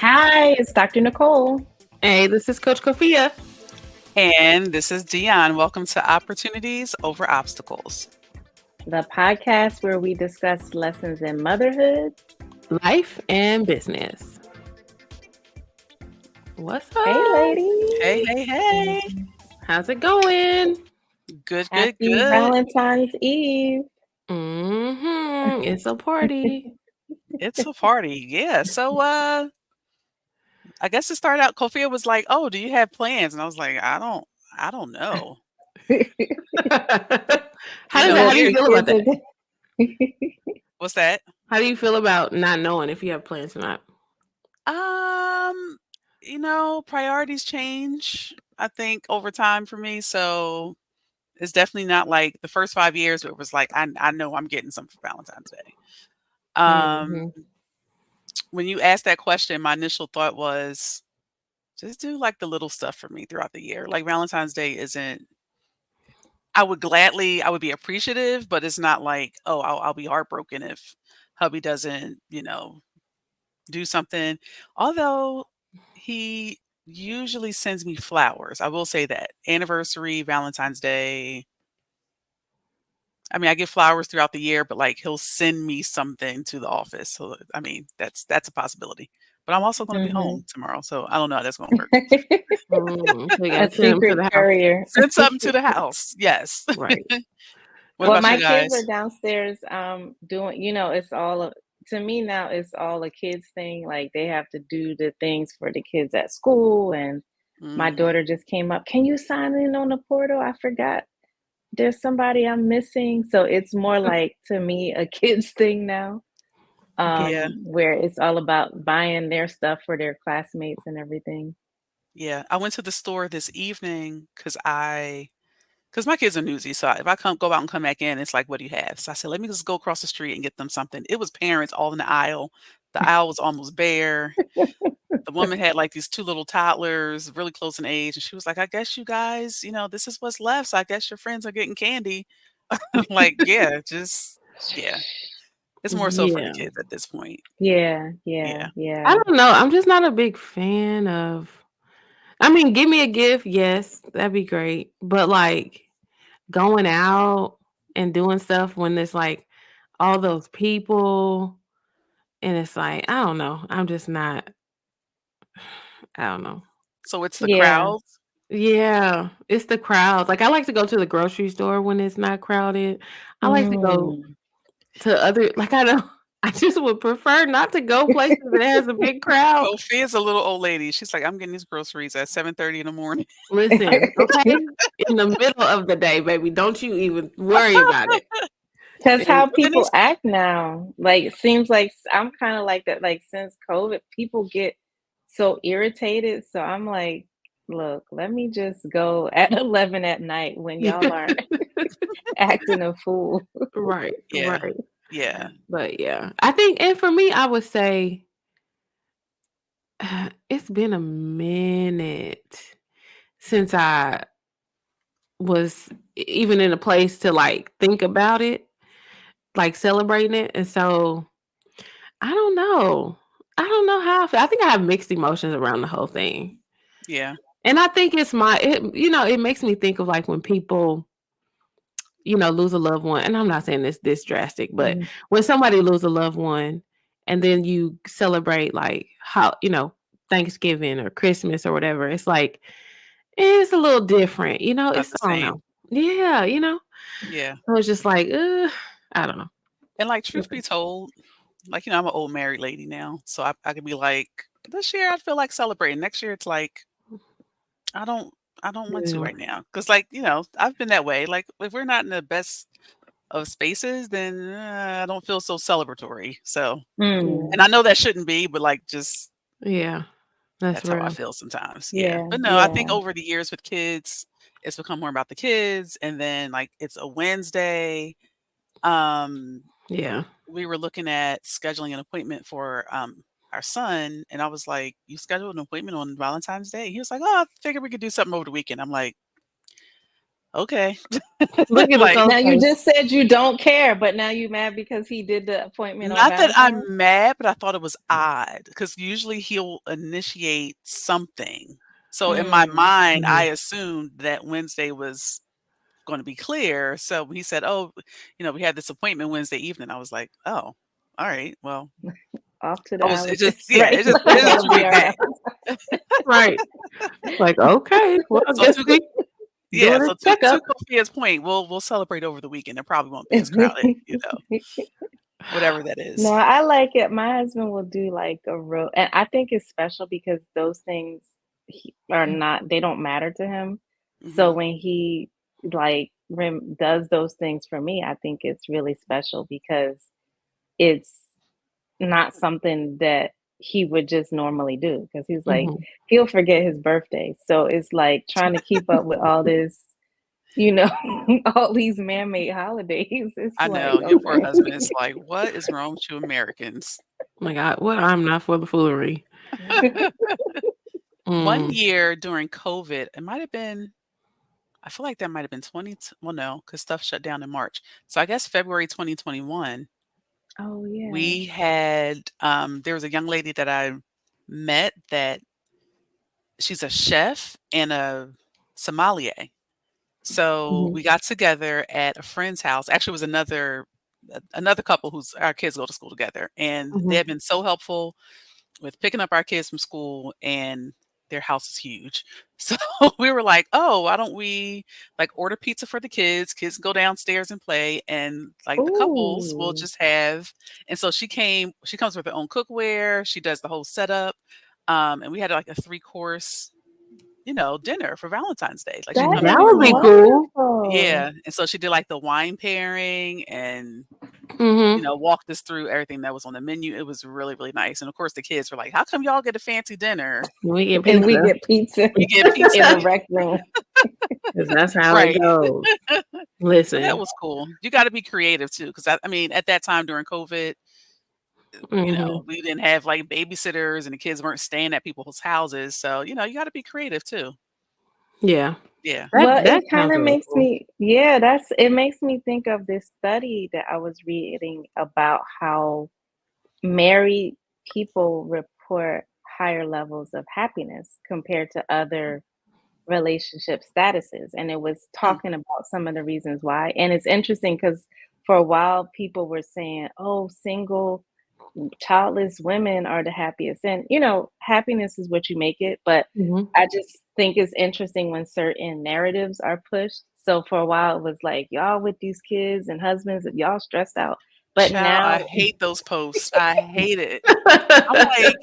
Hi, it's Dr. Nicole, Hey, this is Coach Kofia. And this is Dion. Welcome to Opportunities Over Obstacles. the podcast where we discuss lessons in motherhood. Life and business. What's Hey, up? Hey, ladies. hey, hey. How's it going? Good, good, Happy good. Valentine's Eve. It's a party. It's a party. Yeah. I guess it started out Kofia was like, "Oh, do you have plans?" And I was like, I don't know. You know, How Look, do you the years feel about kids that? what's that? How do you feel about not knowing if you have plans or not? Um, priorities change, I think, over time for me. So it's definitely not like the first 5 years where it was like I know I'm getting something for Valentine's Day. Um, hmm when you asked that question, my initial thought was just do like the little stuff for me throughout the year. Like Valentine's Day isn't I would be appreciative, but it's not like, oh, I'll be heartbroken if hubby doesn't, do something. Although he usually sends me flowers. I will say that. Anniversary, Valentine's Day. I mean, I get flowers throughout the year, but like he'll send me something to the office. So I mean, that's a possibility. But I'm also going to be hmm home tomorrow, so I don't know how that's going to work. So you A gotta send them to secret the house. courier. Send something to the house. Yes. Right. What Well, about you my kids are guys? downstairs doing, it's all to me now it's all a kids thing. Like they have to do the things for the kids at school, and my Mhm. daughter just came up. Can you sign in on the portal? I forgot there's somebody I'm missing. So it's more like to me a kids thing now, Okay. Yeah. where it's all about buying their stuff for their classmates and everything. Yeah. I went to the store this evening because my kids are newsy. So if I go out and come back in, it's like, what do you have? So I said, let me just go across the street and get them something. It was parents all in the aisle. The aisle was almost bare. The woman had like these two little toddlers, really close in age. And she was like, I guess you guys, this is what's left. So I guess your friends are getting candy. Like, yeah, yeah. It's more so for the Yeah. kids at this point. Yeah, yeah, Yeah. I yeah. don't know. I'm just not a big fan of. I mean, give me a gift. Yes, that'd be great. But like going out and doing stuff when there's like all those people and it's like, I don't know. I'm just not. I don't know. So it's the Yeah. crowds. Yeah, it's the crowds. Like I like to go to the grocery store when it's not crowded. I like to go Mm. to other like I don't I just would prefer not to go places that has a big crowd. Sophia's a little old lady. She's like, I'm getting these groceries at 7:30 in the morning. Listen, okay? In the middle of the day, baby. Don't you even worry about it. That's And how But then people act now. Like, it seems like I'm kind of like that. Like, since COVID, people get so irritated. So I'm like, look, let me just go at 11 at night when y'all aren't acting a fool. right, yeah. right. Yeah. But yeah, I think, and for me, I would say it's been a minute since I was even in a place to like think about it, like celebrating it. And so I don't know. I don't know how I feel. I think I have mixed emotions around the whole thing. Yeah. And I think it makes me think of like when people, lose a loved one. And I'm not saying this drastic, but Mhm. when somebody lose a loved one and then you celebrate like how, Thanksgiving or Christmas or whatever, it's like it's a little different, Not it's the I don't same. know. Yeah, Yeah. So it's just like, I don't know. And like truth be told, like, I'm an old married lady now. So I could be like, this year I feel like celebrating. Next year it's like, I don't I don't want to Yeah. right now. Cause like, I've been that way. Like if we're not in the best of spaces, then I don't feel so celebratory. So Mm. and I know that shouldn't be, but like just Yeah. That's that's how I real. feel sometimes. Yeah. Yeah, But no, I think yeah. over the years with kids, it's become more about the kids. And then like it's a Wednesday. Um, Yeah. we were looking at scheduling an appointment for our son, and I was like, "You scheduled an appointment on Valentine's Day?" He was like, "Oh, I figured we could do something over the weekend." I'm like, okay. Look at the Like, cold Now you face. just said you don't care, but now you mad because he did the appointment on not that I'm Valentine's? mad, but I thought it was odd because usually he'll initiate something. So in my Mm. mind, I Mhm. assumed that Wednesday was gonna be clear. So when he said, "Oh, we had this appointment Wednesday evening," I was like, "Oh, all right. Well," Off to the I was it just allergist, yeah, right? it just That'll threw me be our back. Valentine. Right. Like, okay, well, I So guess to we yeah, doing so this to checkup. Sophia's point, we'll celebrate over the weekend. It probably won't be as crowded, whatever that No, is. I like it. My husband will do like a real, and I think it's special because those things are not, they don't matter to him. So Mhm. when he like does those things for me, I think it's really special because it's not something that he would just normally do because he's like, Mhm. he'll forget his birthday. So it's like trying to keep up with all this, you know, all these man-made holidays. It's I like, know, your poor okay. husband is like, "What is wrong with you Americans?" Oh my God, well, I'm not for the foolery. One Mm. year during COVID, it might have been I feel like that might have been 20 well, no, because stuff shut down in March. So I guess February 2021, Oh yeah. we had, there was a young lady that I met that she's a chef and a sommelier. So Mhm. we got together at a friend's house. Actually, it was another couple whose our kids go to school together, and they Mhm. have been so helpful with picking up our kids from school, and their house is huge. So we were like, "Oh, why don't we like order pizza for the kids? Kids can go downstairs and play, and like the couples will Ooh, just have." And so she comes with her own cookware. She does the whole setup, and we had like a 3 course, dinner for Valentine's Day. Like she that come and That do is the would be whole cool. wonderful. yeah. And so she did like the wine pairing and Mhm. walked us through everything that was on the menu. It was really, really nice. And of course, the kids were like, "How come y'all get a fancy dinner? We get And we pizza get pizza We get in pizza." the rec room. because that's how it Right. goes. So that Listen. was cool. You got to be creative too, because I mean, at that time during COVID, Mhm. we didn't have like babysitters, and the kids weren't staying at people's houses. So you got to be creative too. Yeah. Yeah. That Well, that it kind sounds of really makes cool. me, yeah, it makes me think of this study that I was reading about how married people report higher levels of happiness compared to other relationship statuses. And it was Hmm. talking about some of the reasons why. And it's interesting because for a while people were saying, oh, single childless women are the happiest. And, happiness is what you make it. But Mhm. I just think it's interesting when certain narratives are pushed. So for a while, it was like, y'all with these kids and husbands, y'all stressed out. But Child, I now, hate those posts. I hate it. I'm like,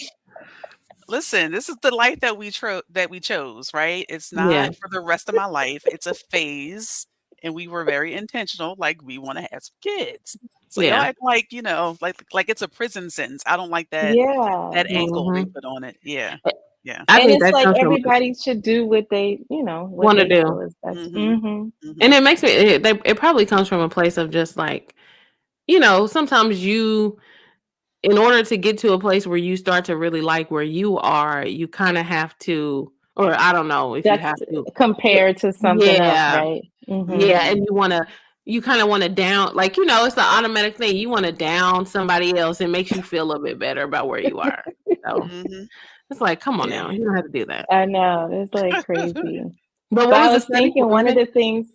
listen, this is the life that we chose, right? It's Yeah. not for the rest of my life. It's a phase, and we were very intentional, like, we wanna have some kids. So y'all Yeah. act like, like it's a prison sentence. I don't like yeah. that angle they Mhm. put on it. Yeah. Yeah. I And think it's that like comes from everybody should do what they, what wanna they do. feel is best. Mhm. Hmm. And Mhm. it makes me it probably comes from a place of just like, sometimes you in order to get to a place where you start to really like where you are, you kinda have to or I don't know if you have That's to. But compared to something else, yeah. right? Hmm. Yeah, Mhm. and you kinda wanna down like, it's the automatic thing. You wanna down somebody else. It makes you feel a bit better about where you are. So, Mhm. it's like, come on Yeah. now. You don't have to do that. I know, it's like crazy. But But what I was the was study? thinking What were you one of saying? the things,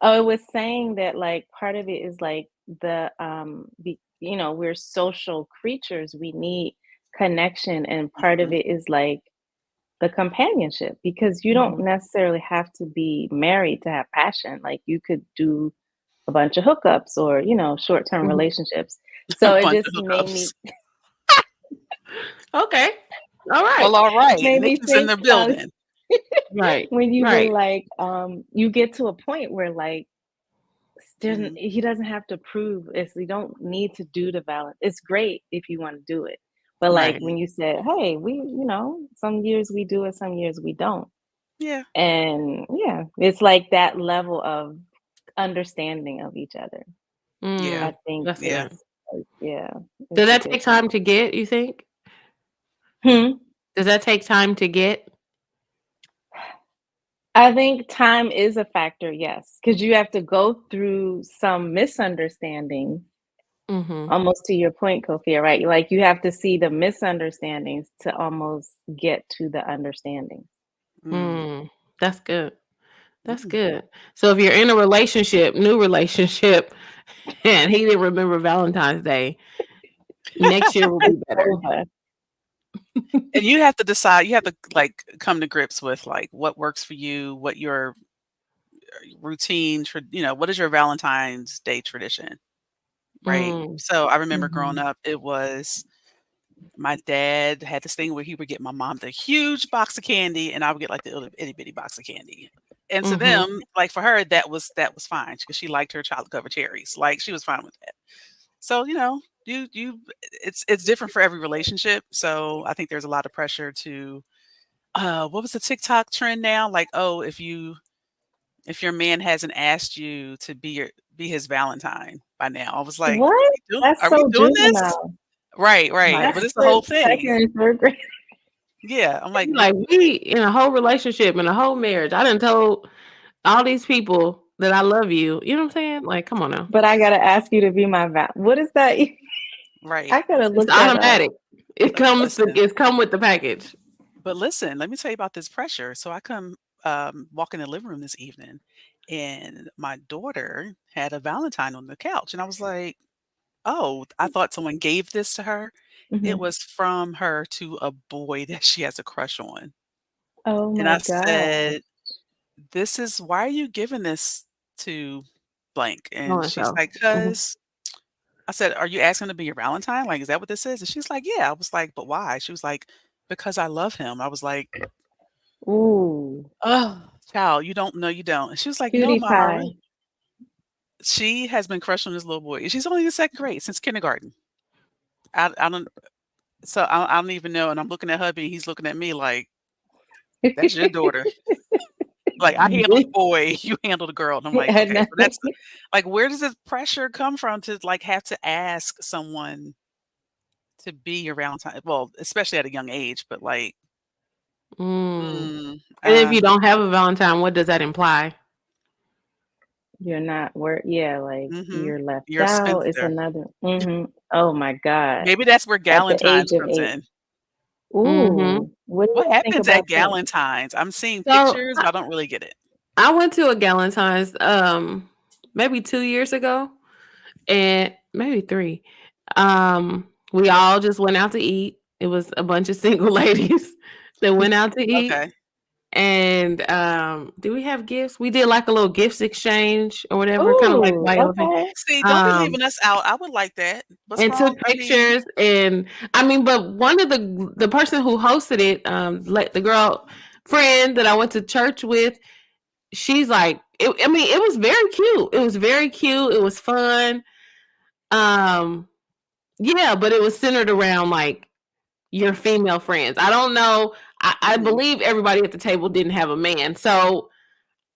oh, it was saying that like part of it is like we're social creatures. We need connection, and part of Mhm. it is like the companionship because you don't Mhm. necessarily have to be married to have passion. Like you could do a bunch of hookups or, short-term Mhm. relationships. A So it bunch just of made hookups. me Okay. Alright. Well, alright. made me Nikki's in think the building. Right. when you were Right. like, you get to a point where like Mhm. he doesn't have to prove it's you don't need to do the balance. It's great if you want to do it. But like Right. when Mhm. you said, hey, some years we do it, some years we don't. Yeah. And yeah, it's like that level of understanding of each other. Yeah. I Mm. think That's Yeah. good. is yeah, Does it's a that good take thing. time to get, you think? Hmm. Does that take time to get? I think time is a factor, yes, because you have to go through some misunderstandings, Mhm. almost to your point, Kofia, right? Like, you have to see the misunderstandings to almost get to the understanding. Mm, Mm. That's good. That's mm. good. So if you're in a relationship, new relationship, and he didn't remember Valentine's Day, next year will It's be better. over. And you have to decide, you have to, like, come to grips with, like, what works for you, what your routine, what is your Valentine's Day tradition, right? Mm. So I remember growing Mhm. up, it was my dad had this thing where he would get my mom the huge box of candy, and I would get like the little itty bitty box of candy. And to Mhm. them, like for her, that was fine because she liked her chocolate covered cherries. Like she was fine with that. So it's different for every relationship. So I think there's a lot of pressure to what was the TikTok trend now? Like, oh, if your man hasn't asked you to be his Valentine by now, I was like, What? That's are we so doing this? juvenile. Right, right. That's But it's the for whole thing. 2nd and 3rd grade. Yeah, I'm like, You like, we in a whole relationship, in a whole marriage. I done told all these people that I love you. You know what I'm saying? Like, come on now. But I gotta ask you to be my what is that? right. I gotta It's look that up. automatic. It comes to Listen, it's come with the package. but listen, let me tell you about this pressure. So I come walk in the living room this evening, and my daughter had a Valentine on the couch, and I was like, "Oh, I thought someone gave this to her." It Mhm. was from her to a boy that she has a crush on, Oh and my I god. said, "This is why are you giving this to blank?" So And and she's so. like, Mhm. "Cause." I said, "Are you asking to be your Valentine? Like, is that what this is?" And she's like, "Yeah." I was like, "But why?" She was like, "Because I love him." I was like, Ooh, "Oh, child, you don't know, you don't." And she was like, "No, cutie mom, I pie. really." She has been crushed on this little boy. She's only in second grade since kindergarten. I don't. So I don't even know. And I'm looking at hubby. He's looking at me like, "That's your daughter." Like I handle the boy, you handle the girl. And I'm like, And okay. So that's nothing. like, where does this pressure come from to like have to ask someone to be your Valentine? Well, especially at a young age, but like Mm. Mm, And if you don't have a Valentine, what does that imply? You're not yeah, like, mhm. you're left You're a out, it's spinster. another Oh my god. Maybe that's where At the age Galentine's of comes 8. in. Mhm. Ooh, what do What y'all think happens at about that? Galentine's? I'm seeing So pictures, but I don't really get it. I went to a Galentine's maybe 2 years ago, and maybe 3. We all just went out to eat. It was a bunch of single ladies that went out to eat. Okay. And did we have gifts? We did like a little gifts exchange or whatever, kind of like Ooh, white elephant. okay. See, don't be Um leaving us out. I would like that. What's and wrong? took I mean, pictures, and I mean, but one of the person who hosted it, like the girl friend that I went to church with, she's like, I mean, it was very cute. It was very cute. It was fun. Um, yeah, but it was centered around like your female friends. I don't know. I mhm. believe everybody at the table didn't have a man, so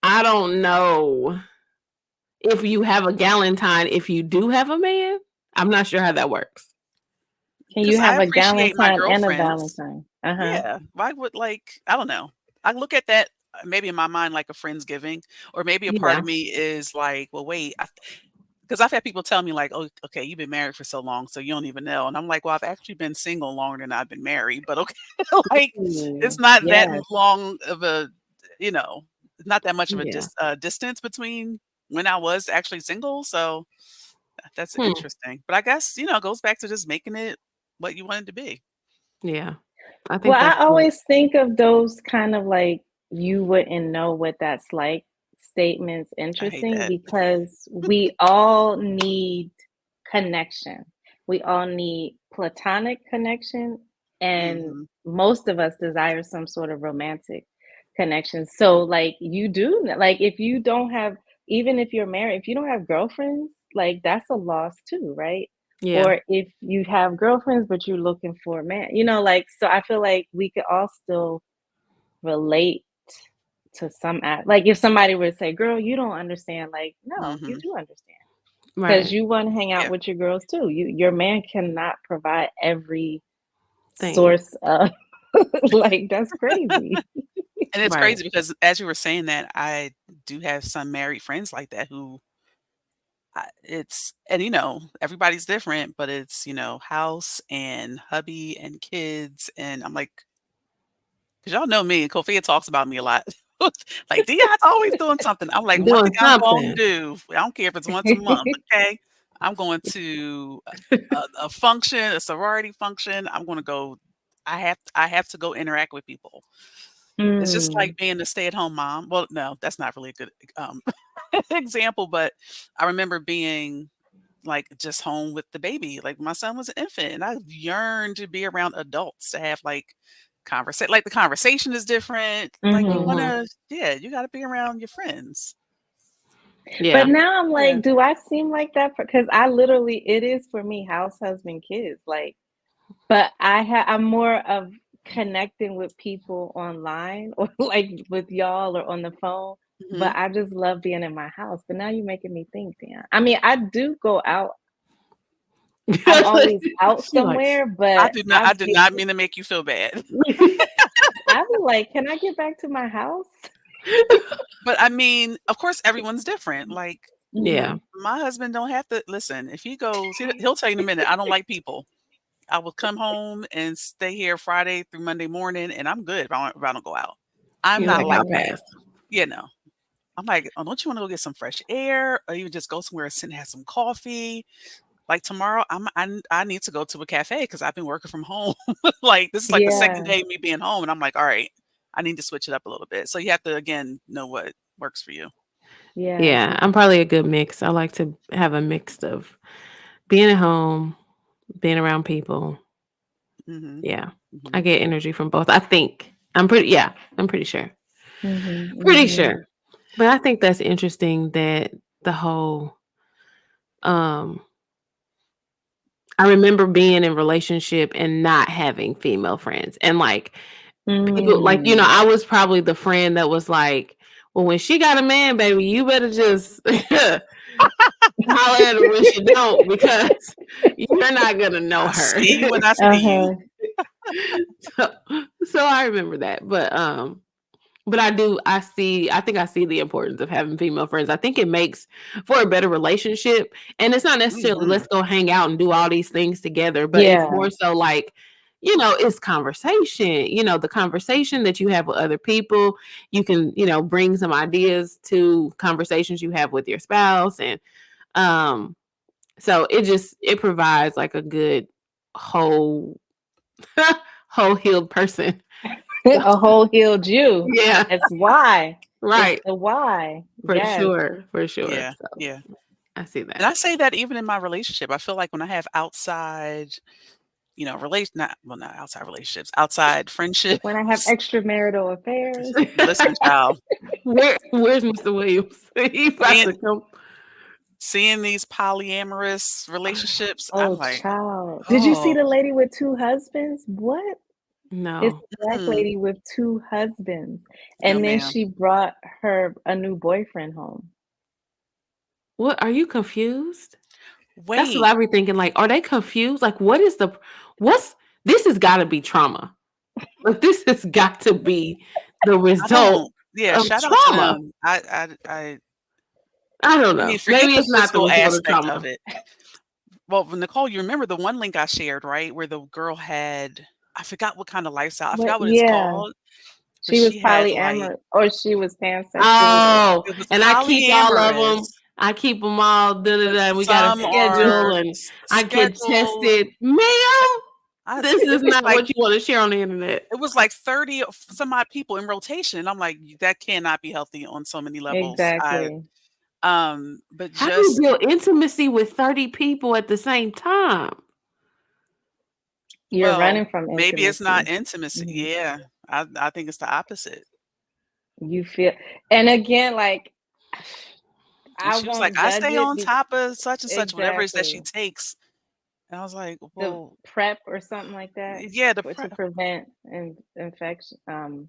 I don't know if you have a Galentine. If you do have a man, I'm not sure how that works. Can you 'Cause I have a appreciate my galentine and a girlfriends. valentine? Uh-huh. Yeah. Why would like I don't know. I look at that maybe in my mind like a friendsgiving, or maybe a part Yeah. of me is like, well, wait, because I've had people tell me like, "Oh, okay, you've been married for so long, so you don't even know." And I'm like, "Well, I've actually been single longer than I've been married, but okay, like it's Ooh, not that yes. long of a, you know, not that much of a Yeah. distance between when I was actually single." So that's Hmm. interesting. But I guess it goes back to just making it what you want it to be. Yeah. I Well, think I that's good. always think of those kind of like, "You wouldn't know what that's like" statements I hate interesting that. because we all need connection. We all need platonic connection, and Mhm. most of us desire some sort of romantic connection. So, like, you do like, if you don't have even if you're married, if you don't have girlfriends, like, that's a loss too, right? Yeah. Or if you have girlfriends, but you're looking for a man, like, so I feel like we could all still relate to some like, if somebody were to say, "Girl, you don't understand," like, no, you Mhm. do understand because Right. you want to hang out Yeah. with your girls too. Your man cannot provide every Thing. source of like, that's crazy. And it's Right. crazy because as you were saying that, I do have some married friends like that who it's and everybody's different, but it's house and hubby and kids, and I'm like, because y'all know me, and Kofia talks about me a lot. Like Dion's always doing something. I'm like, one thing Doing I'm going to something. do. I don't care if it's once a month. Okay, I'm going to a function, a sorority function. I'm going to go. I have to go interact with people. It's just like Mm. being a stay-at-home mom. Well, no, that's not really a good example, but I remember being like just home with the baby. Like my son was an infant and I yearned to be around adults to have like the conversation is different. Like you Mhm. Mhm. wanna yeah, you gotta be around your friends. But Yeah. now I'm Yeah. like, do I seem like that? Because I literally, it is for me, house, husband, kids. Like, but I'm more of connecting with people online or like with y'all or on the phone. But Mhm. I just love being in my house. But now you're making me think, Dan. I mean, I do go out. I'm always out She like, somewhere, I but do not I I did get, not mean to make you feel bad. I be like, can I get back to my house? But I mean, of course everyone's different. Like yeah. Hmm. my husband don't have to listen. If he goes, he'll tell you in a minute, I don't like people. I will come home and stay here Friday through Monday morning and I'm good if I don't go out. I'm You're not like, I'll like Hmm. that. pass. You know. I'm like, "Oh, don't you wanna go get some fresh air or even just go somewhere and sit and have some coffee?" Like tomorrow, I need to go to a cafe because I've been working from home. Like this is like the second Yeah, day of me being home, and I'm like, all right, I need to switch it up a little bit. So you have to again know what works for you. yeah. Yeah, I'm probably a good mix. I like to have a mix of being at home, being around people. Hmm. Yeah. I Hmm. get energy from both. I think. I'm pretty sure. Hmm. Pretty Hmm. sure. But I think that's interesting that the whole um I remember being in relationship and not having female friends. And like people like, Mm. I was probably the friend that was like, well, when she got a man, baby, you better just holler at her when she don't because you're not gonna know I her. see you when I see you. Uh-huh. so, so I remember that. But I think I see the importance of having female friends. I think it makes for a better relationship. And it's not necessarily Hmm. let's go hang out and do all these things together, but it's Yeah, more so like, it's conversation, the conversation that you have with other people. You can, bring some ideas to conversations you have with your spouse. And um, so it provides like a good whole whole healed person. So a whole healed you. yeah, It's why. It's right. the why. For Yes. sure, for sure. Yeah, So, yeah. I see And that. I say that even in my relationship. I feel like when I have outside, relation not well, not outside relationships, outside When I have friendships. extramarital affairs. Listen, child, Where's Mr. Williams? He about seeing to come. seeing these polyamorous relationships, I'm Oh, like, child. Did you see "Oh, the lady with 2 husbands? What? It's No. a black mm, lady with 2 husbands, no, and then ma'am. she brought her a new boyfriend home. What are you confused? That's what Wait, I be thinking. Like, are they confused? Like, what's this has got to be trauma. Like, this has got to be the I result don't." Yeah, of shout out to trauma. them. I don't I know. mean, forget Maybe the it's not the physical result of aspect of trauma. it. Well, Nicole, you remember the one link I shared, right? Where the girl had I forgot what kind of lifestyle, I But forgot what it's yeah, called, but she was she had, like polyamorous or she was pansexual or Oh, it was and I keep all of them. polyamorous, I keep them all, da, da, but da, we got a some schedule, are and I get scheduled. tested. Ma'am, this It is was not like what you wanna share on the internet. 30 some odd people in rotation, and I'm like, "That cannot be healthy on so many levels." exactly. But How do you just build intimacy with 30 people at the same time? You're well, running from maybe it's not intimacy. intimacy. Mhm. Yeah, I think it's the opposite. You feel, and again, like, And I she was like, won't "I judge stay it on top of such and such, whatever it is that she exactly. takes." And I was like, The "Well, PrEP or something like that yeah, the for to pre prevent infection.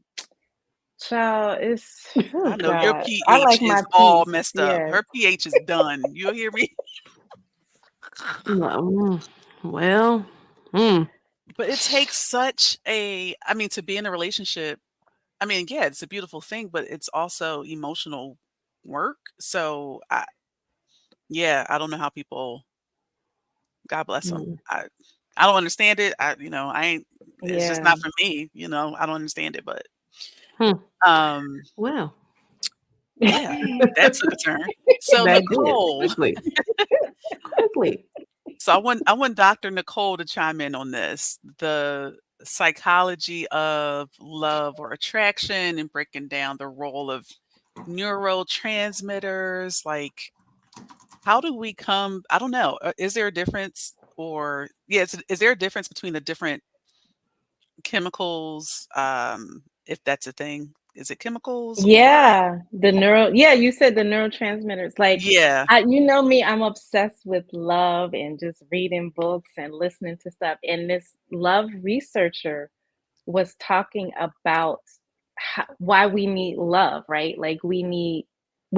Child, it's I oh know your God. I pH like is my all peace. messed up. Yes. Her pH is done. You hear me?" No, well, mm, But it takes such a I mean, to be in a relationship, I mean, yeah, it's a beautiful thing, but it's also emotional work. So yeah, I don't know how people, God bless them. Mm. I don't understand it. I ain't, it's just Yeah. not for me, I don't understand it, but Hmm. um Well, yeah, that took a turn. So that did Nicole, quickly. Quickly. so I want Dr. Nicole to chime in on this. The psychology of love or attraction and breaking down the role of neurotransmitters. Like, how do we come? I don't know. Is there a difference, or yeah, is there a difference between the different chemicals? If that's a thing, is it chemicals or Yeah, yeah, you said the neurotransmitters. Like, yeah? you know me, I'm obsessed with love and just reading books and listening to stuff. And this love researcher was talking about why we need love, right? Like we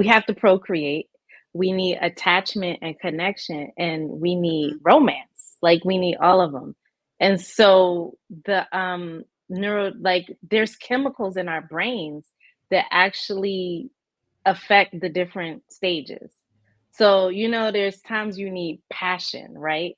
have to procreate, we need attachment and connection, and we need Mhm. romance. Like we need all of them. And so the like there's chemicals in our brains that actually affect the different stages. So, there's times you need passion, right?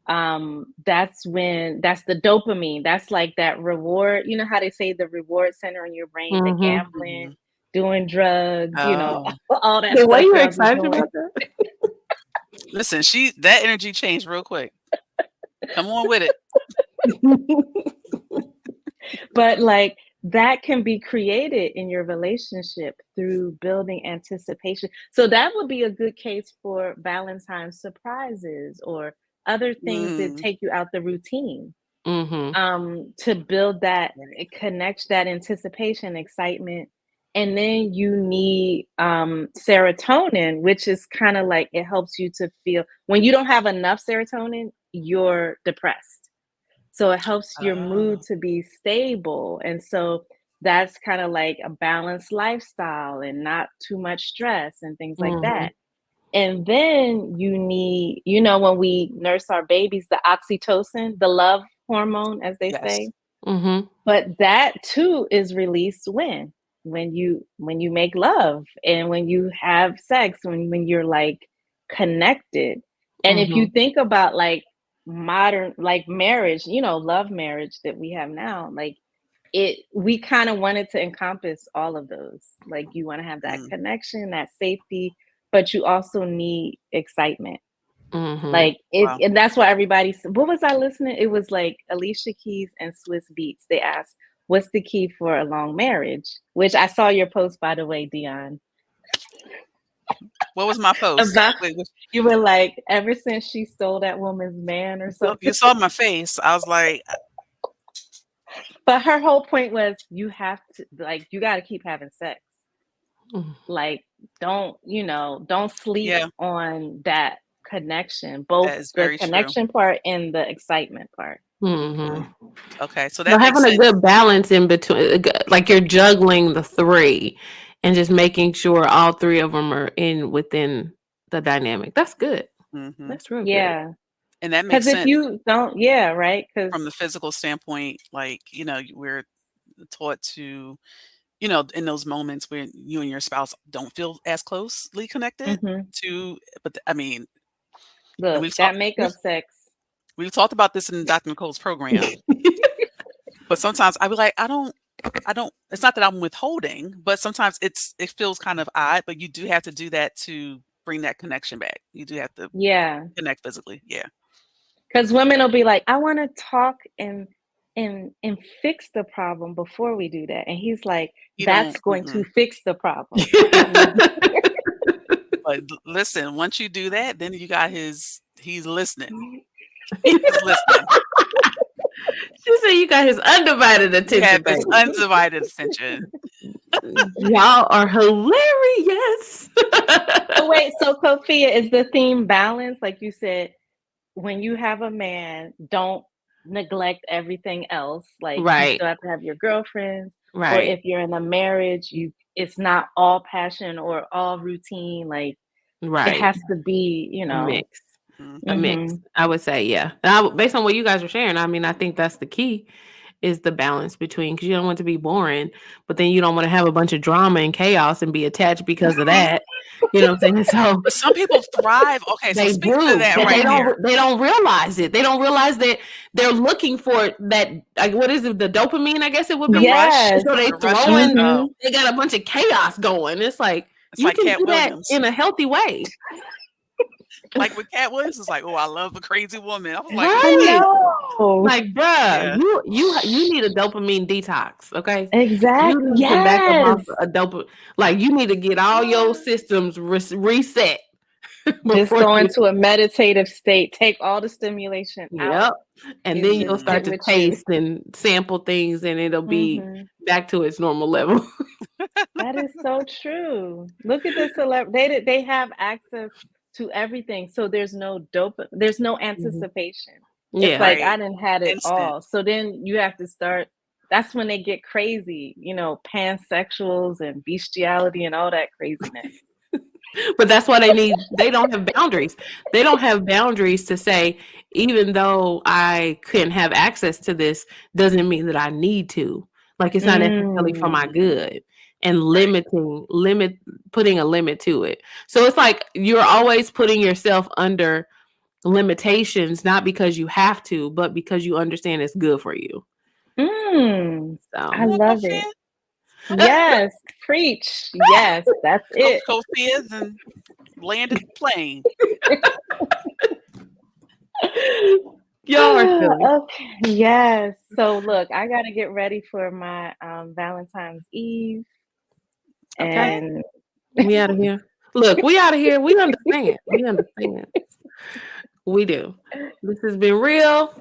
That's the dopamine. That's like that reward. You know how they say the reward center in your brain, the Mhm. gambling, Mhm. doing drugs, Oh, all that Yeah, were stuff you y'all be excited doing. about that? listen, that energy changed real quick. Come on with it. But like that can be created in your relationship through building anticipation. So that would be a good case for Valentine's surprises or other things that Mm, take you out the routine. Mhm. To build that, right. connect that anticipation, excitement. And then you need serotonin, which is kind of like it helps you to feel when you don't have enough serotonin, you're depressed. So it helps your mood Oh, to be stable. And so that's kind of like a balanced lifestyle and not too much stress and things like Mhm. that. And then you need, when we nurse our babies, the oxytocin, the love hormone, as they yes. say. Mhm. But that too is released when you make love and when you have sex, when you're like connected. And if you Mhm. think about like modern like marriage, love marriage that we have now, like we kind of wanted to encompass all of those. Like you want to have that Mm, connection, that safety, but you also need excitement. Mhm. Like it, wow. and that's why what was I listening? It was like Alicia Keys and Swiss Beats. They asked, "What's the key for a long marriage?" Which I saw your post, by the way, Dion. What was my post? About Wait, you were like, ever since she stole that woman's man or you something. saw my face. I was like, But her whole point was, you have to like, you got to keep having sex. Mhm. Like, don't sleep yeah, on that connection, both that is the very true. connection part and the excitement part. Mhm. Okay, so So that makes having a sense good balance in between, like you're juggling the 3 and just making sure all 3 of them are in within the dynamic. That's good. hmm That's real good. Yeah. and that makes Because if sense you don't, yeah, right? Because, from the physical standpoint. Like, we're taught to, in those moments when you and your spouse don't feel as closely connected hmm to, but I mean, and look, that makeup sex. we've talked about this in Dr. Nicole's program, but sometimes I be like, I don't, it's not that I'm withholding, but sometimes it feels kind of odd, but you do have to do that to bring that connection back. You do have to Yeah. connect physically. Yeah. Because women will be like, I want to talk and fix the problem before we do that. And he's like, You don't, that's going to mm-mm. fix the problem. Mhm. But listen, once you do that, then you got he's listening. He is listening. She said you got his undivided You have attention, his baby. undivided attention. Y'all are hilarious. So wait, so Kofia, is the theme balance? Like you said, when you have a man, don't neglect everything else. Like you Right. still have to have your girlfriends, or Right. if you're in a marriage, it's not all passion or all routine. Like it Right. has to be, A mix. A Mhm. mix. mhm. I would say, yeah. Based on what you guys are sharing, I mean, I think that's the key is the balance between, because you don't want to be boring, but then you don't want to have a bunch of drama and chaos and be attached because of that. You know what I'm saying? So But some people thrive. Okay, so they speaking of do, that but right there, they don't realize it. They don't realize that they're looking for that, like, what is it? The dopamine, I guess it would the be. rush, Yes. So they the rush of it. throwing, Oh, Mhm. they got a bunch of chaos going. It's like it's you like can Cat do that Williams. in a healthy way. Like with Cat Williams, it's like, oh, I love a crazy woman. I was like, I Right. okay, know. Like, bruh, yeah. you need a dopamine detox, okay? You Exactly. need to back up off Yes. a dope. Like, you need to get all your systems reset Just before go you. into a meditative state, take all the stimulation out, Yep. And then and just you'll Mm-hmm. start sit to with you. taste and sample things, and it'll be Mhm. back to its normal level. That is so true. Look at the they have access to everything, so there's no Mhm. anticipation. It's Yeah. like I Right. didn't had it Instant. all. So then you have to start that's when they get crazy, pansexuals and bestiality and all that craziness. But that's why they don't have boundaries. They don't have boundaries to say, even though I couldn't have access to this, doesn't mean that I need to. Like, it's not necessarily for my Mm. good. And Right. putting a limit to it. So it's like you're always putting yourself under limitations, not because you have to, but because you understand it's good for you. Mm. I Come So on, love it. Cofias. Yes, preach. Yes, that's Coach it. Cofias and landed the plane. y'all are silly. Okay, yes. So look, I gotta get ready for my Valentine's Eve Okay. Okay. and We out of here. Look, we out of here. We understand. We understand. We do. This has been real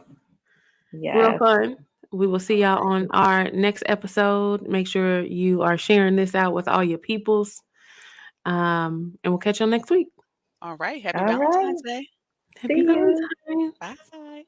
yes. fun. We will see y'all on our next episode. Make sure you are sharing this out with all your peoples. And we'll catch y'all next week. All right. Happy All right. Valentine's Day. Happy See you. Valentine's. Bye.